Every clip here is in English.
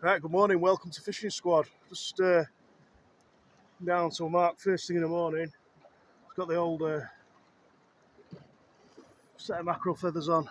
Right, good morning, welcome to Fishing Squad. Just down to a mark first thing in the morning. It's got the old set of mackerel feathers on.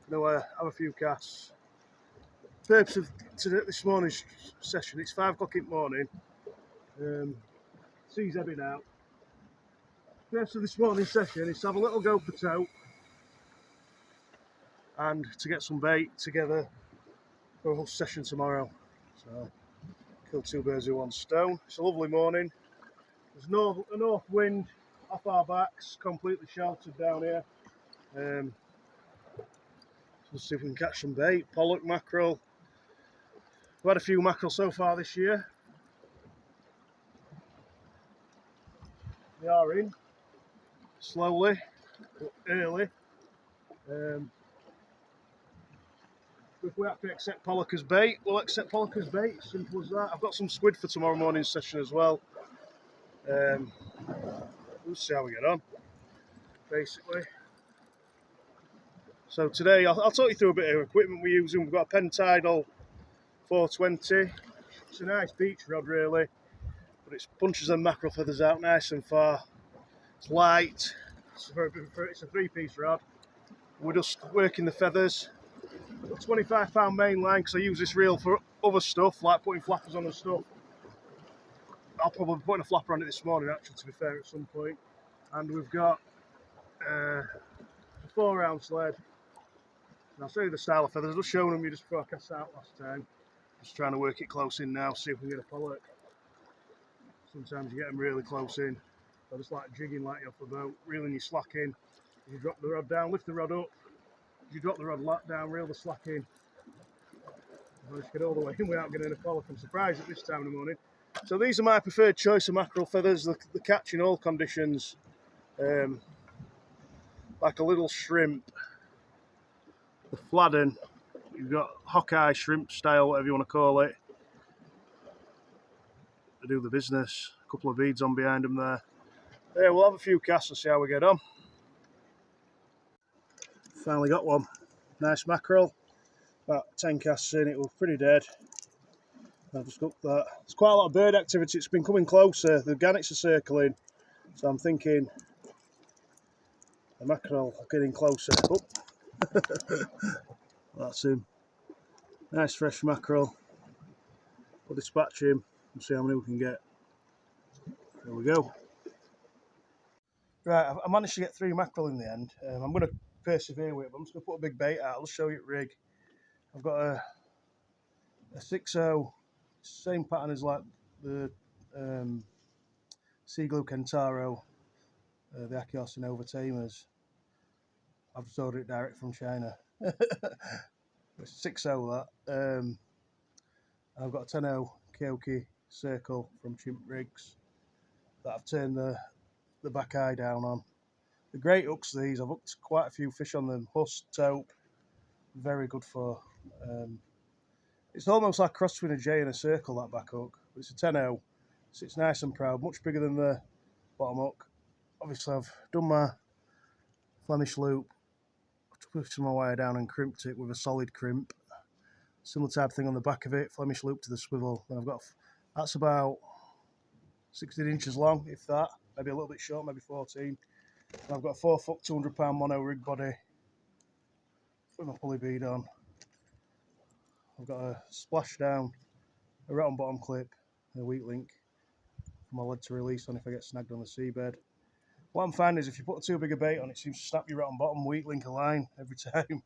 Have a few casts. Purpose of this morning's session, it's 5 o'clock in the morning. Sea's ebbing out. Purpose of this morning's session is to have a little go for tote and to get some bait together for a whole session tomorrow. So, kill two birds with one stone. It's a lovely morning. There's a north wind off our backs, completely sheltered down here. Let's see if we can catch some bait, pollock, mackerel. We've had a few mackerel so far this year. They are in, slowly, but early. If we have to accept pollock as bait, we'll accept pollock as bait, simple as that. I've got some squid for tomorrow morning's session as well. We'll see how we get on, basically. So today, I'll talk you through a bit of equipment we're using. We've got a Pentidal 420. It's a nice beach rod, really, but it punches them mackerel feathers out nice and far. It's light. It's a 3-piece rod. We're just working the feathers. I've got a 25-pound main line because I use this reel for other stuff, like putting flappers on and stuff. I'll probably be putting a flapper on it this morning, actually, to be fair, at some point. And we've got a 4-round sled. And I'll show you the style of feathers. I was just showing them you just before I cast out last time. Just trying to work it close in now, see if we can get a pollock. Sometimes you get them really close in. I just like jigging like you're off the boat, reeling your slack in. You drop the rod down, lift the rod up. You drop the rod down, reel the slack in. I just get all the way in without getting a pollock. I'm surprised at this time in the morning. So these are my preferred choice of mackerel feathers. The catch in all conditions, like a little shrimp. The fladden, you've got Hawkeye shrimp style, whatever you want to call it. They do the business. A couple of beads on behind them there. Yeah, we'll have a few casts and see how we get on. Finally got one. Nice mackerel. About 10 casts in, it was pretty dead. I've just got that. There's quite a lot of bird activity. It's been coming closer. The gannets are circling. So I'm thinking the mackerel are getting closer. Oh. That's him. Nice fresh mackerel. We'll dispatch him and see how many we can get. There we go. Right, I managed to get 3 mackerel in the end. I'm going to persevere with it, but I'm just going to put a big bait out. I'll show you at rig. I've got a 6.0, same pattern as like the Sea Glue Kentaro, the Akios and Over Tamers. I've just ordered it direct from China. It's 6.0 that. I've got a 10.0 Kyoki Circle from Chimp Rigs that I've turned the back eye down on. The great hooks these, I've hooked quite a few fish on them. Husk, taupe, very good for. It's almost like cross between a J and a circle, that back hook. But it's a 10.0, so it's nice and proud, much bigger than the bottom hook. Obviously I've done my Flemish loop, twisted my wire down and crimped it with a solid crimp. Similar type thing on the back of it, Flemish loop to the swivel. Then I've got, that's about 16 inches long, if that, maybe a little bit short, maybe 14. And I've got a 4-foot, 200-pound mono rig body with my pulley bead on. I've got a splashdown, a rotten bottom clip, and a weak link for my lead to release on if I get snagged on the seabed. What I'm finding is if you put too big a bait on, it seems to snap your rotten bottom weak link a line every time.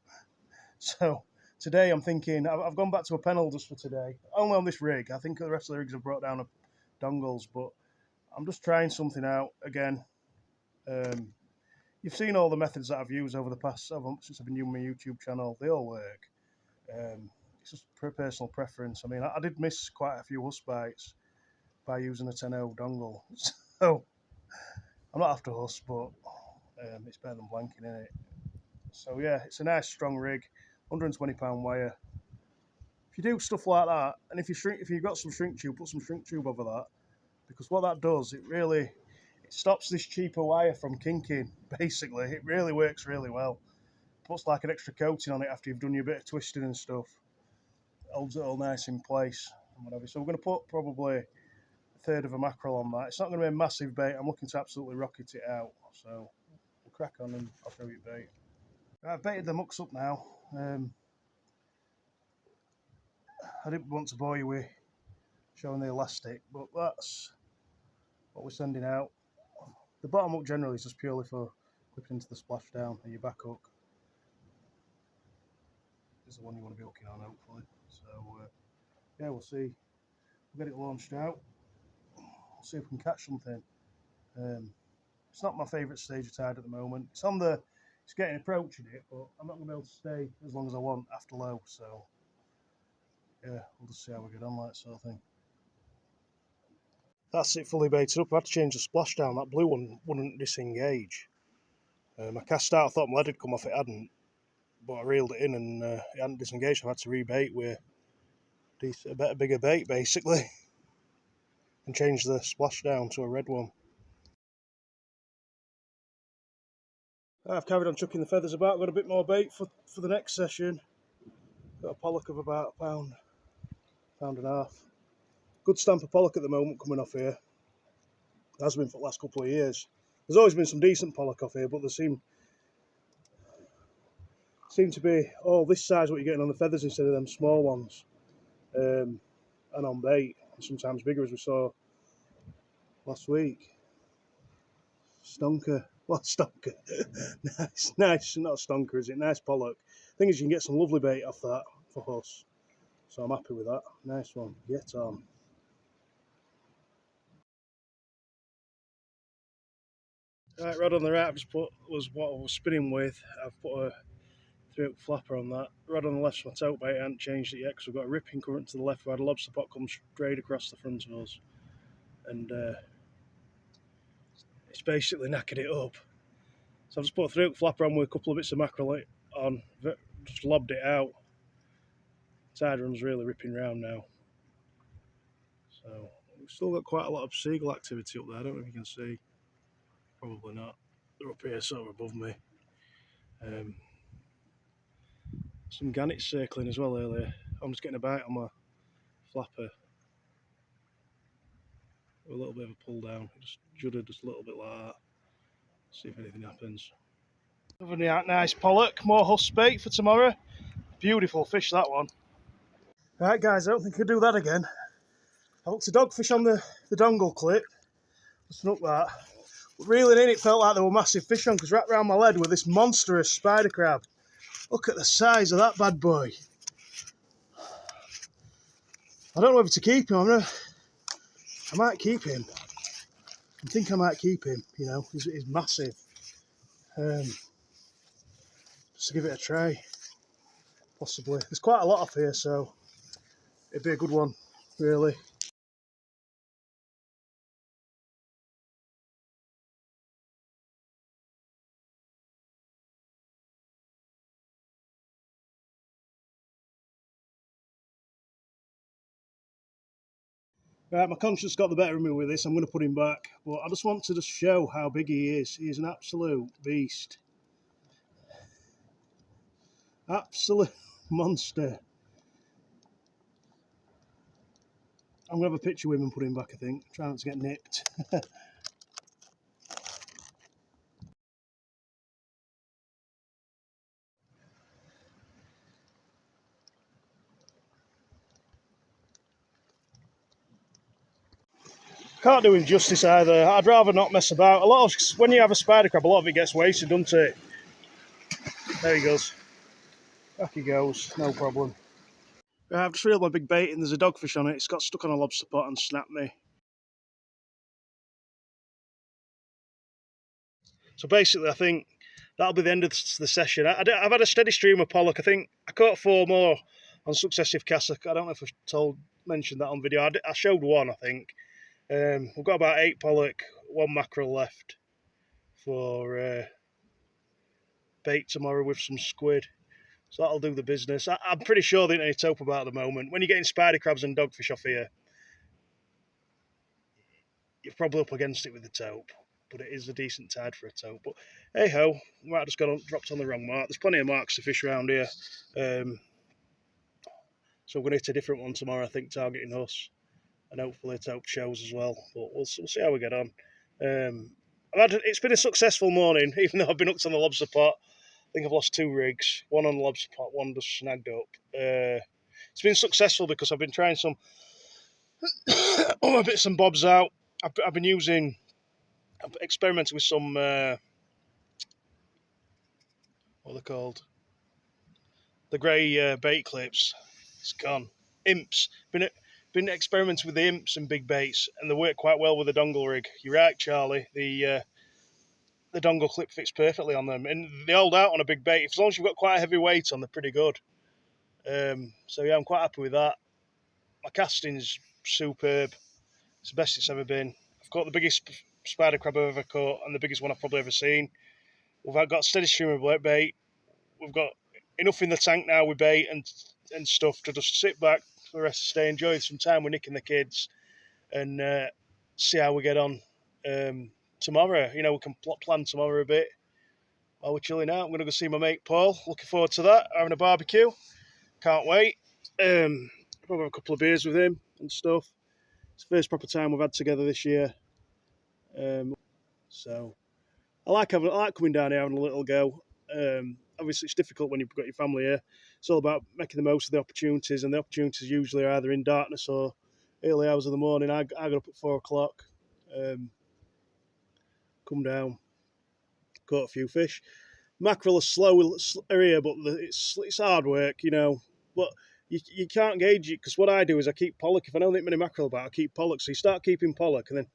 So today I'm thinking, I've gone back to a pen holders for today, only on this rig. I think the rest of the rigs have brought down dongles, but I'm just trying something out again. You've seen all the methods that I've used over the past 7 months since I've been using my YouTube channel. They all work. It's just personal preference. I mean, I did miss quite a few husk bites by using a 10.0 dongle. So I'm not after husk, but it's better than blanking, isn't it? So yeah, it's a nice strong rig, 120-pound wire. If you do stuff like that, and if you've got some shrink tube, put some shrink tube over that, because what that does, it stops this cheaper wire from kinking. Basically, it really works really well. Puts like an extra coating on it after you've done your bit of twisting and stuff. A holds it all nice in place and whatever. So we're going to put probably a third of a mackerel on that. It's not going to be a massive bait. I'm looking to absolutely rocket it out. So we'll crack on and I'll show you bait. I've baited the mucks up now. I didn't want to bore you with showing the elastic, but that's what we're sending out. The bottom hook generally is just purely for clipping into the splashdown, and your back hook is the one you want to be hooking on, hopefully. So yeah, we'll see. We'll get it launched out. We'll see if we can catch something. It's not my favourite stage of tide at the moment. It's getting approaching it, but I'm not going to be able to stay as long as I want after low. So yeah, we'll just see how we get on, like sort of thing. That's it, fully baited up. I had to change the splashdown. That blue one wouldn't disengage. I cast out, I thought my lead had come off, it hadn't. But I reeled it in and it hadn't disengaged. I had to rebait with a better, bigger bait, basically. And change the splashdown to a red one. I've carried on chucking the feathers about. Got a bit more bait for the next session. Got a pollock of about a pound and a half. Good stamp of pollock at the moment coming off here. It has been for the last couple of years. There's always been some decent pollock off here, but there seem to be this size what you're getting on the feathers instead of them small ones. And on bait, sometimes bigger, as we saw last week. Stonker. What stonker? nice, not a stonker, is it? Nice pollock. Thing is, you can get some lovely bait off that for us. So I'm happy with that. Nice one. Get on. Right, rod on the right, I've just was what I was spinning with. I've put a 3-hook flapper on that. Rod on the left's my tote bait. I haven't changed it yet because we've got a ripping current to the left where the lobster pot comes straight across the front of us. And it's basically knackered it up. So I've just put a 3-hook flapper on with a couple of bits of mackerel on, just lobbed it out. Tide run's really ripping round now. So we've still got quite a lot of seagull activity up there. I don't know if you can see. Probably not. They're up here sort of above me. Some gannets circling as well earlier. I'm just getting a bite on my flapper. A little bit of a pull down. Just juddered just a little bit like that. See if anything happens. Another nice pollock. More husk bait for tomorrow. Beautiful fish, that one. Right guys, I don't think I could do that again. I hooked a dogfish on the dongle clip. Snuck that. But reeling in, it felt like there were massive fish on because wrapped around my lead with this monstrous spider crab. Look at the size of that bad boy. I don't know whether to keep him. I might keep him. I think I might keep him. You know, he's massive. Just to give it a try, possibly. There's quite a lot off here, so it'd be a good one, really. Right, my conscience got the better of me with this. I'm going to put him back, but I just want to show how big he is. He's an absolute beast. Absolute monster. I'm going to have a picture with him and put him back, I think. Try not to get nipped. Can't do him justice either. I'd rather not mess about. When you have a spider crab, a lot of it gets wasted, doesn't it? There he goes. Back he goes, no problem. I've just reeled my big bait and there's a dogfish on it. It's got stuck on a lobster pot and snapped me. So basically, I think that'll be the end of the session. I've had a steady stream of pollock. I think I caught 4 more on successive casts. I don't know if I mentioned that on video. I showed one, I think. We've got about 8 pollock, 1 mackerel left for bait tomorrow with some squid. So that'll do the business. I'm pretty sure they ain't any taupe about at the moment. When you're getting spider crabs and dogfish off here, you're probably up against it with the taupe. But it is a decent tide for a taupe. But hey ho, might have just dropped on the wrong mark. There's plenty of marks to fish around here. So I'm going to hit a different one tomorrow, I think, targeting us, and hopefully it helps shows as well. But we'll see how we get on. It's been a successful morning, even though I've been hooked on the lobster pot. I think I've lost 2 rigs, one on the lobster pot, one just snagged up. It's been successful because I've been trying some other bits and bobs out. I've experimented with some, what are they called? The grey bait clips. It's gone. Imps. Been experimenting with the imps and big baits, and they work quite well with the dongle rig. You're right, Charlie. The dongle clip fits perfectly on them, and they hold out on a big bait. As long as you've got quite a heavy weight on, they're pretty good. So yeah, I'm quite happy with that. My casting's superb. It's the best it's ever been. I've caught the biggest spider crab I've ever caught, and the biggest one I've probably ever seen. We've got steady streamer bait. We've got enough in the tank now with bait and stuff to just sit back for the rest of the day, enjoy some time with Nick and the kids, and see how we get on tomorrow. You know, we can plan tomorrow a bit while we're chilling out. I'm going to go see my mate Paul. Looking forward to that. Having a barbecue. Can't wait. Probably have a couple of beers with him and stuff. It's the first proper time we've had together this year. So I like coming down here having a little go. Obviously, it's difficult when you've got your family here. It's all about making the most of the opportunities, and the opportunities usually are either in darkness or early hours of the morning. I got up at 4 o'clock, come down, caught a few fish. Mackerel are slow here, but it's hard work, you know. But you can't gauge it, because what I do is I keep pollock. If I don't think many mackerel about, I keep pollock. So you start keeping pollock, and then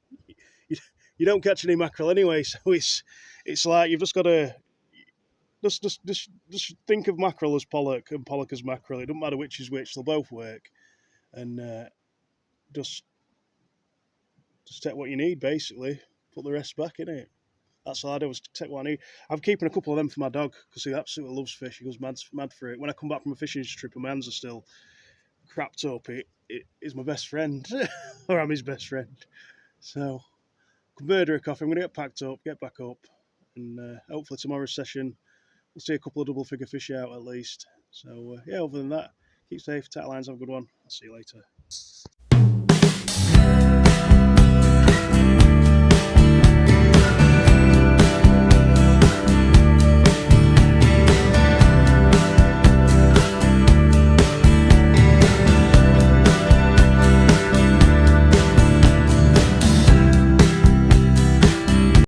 you don't catch any mackerel anyway. So it's like you've just got to just think of mackerel as pollock and pollock as mackerel. It doesn't matter which is which; they'll both work. And just take what you need, basically. Put the rest back in it. That's all I do, was take what I need. I'm keeping a couple of them for my dog, because he absolutely loves fish. He goes mad for it. When I come back from a fishing trip and my hands are still crapped up, it is my best friend, or I'm his best friend. So, murder a coffee. I'm going to get packed up, get back up, and hopefully tomorrow's session we'll see a couple of double figure fish out at least. So yeah, other than that, keep safe, tight lines, have a good one. I'll see you later.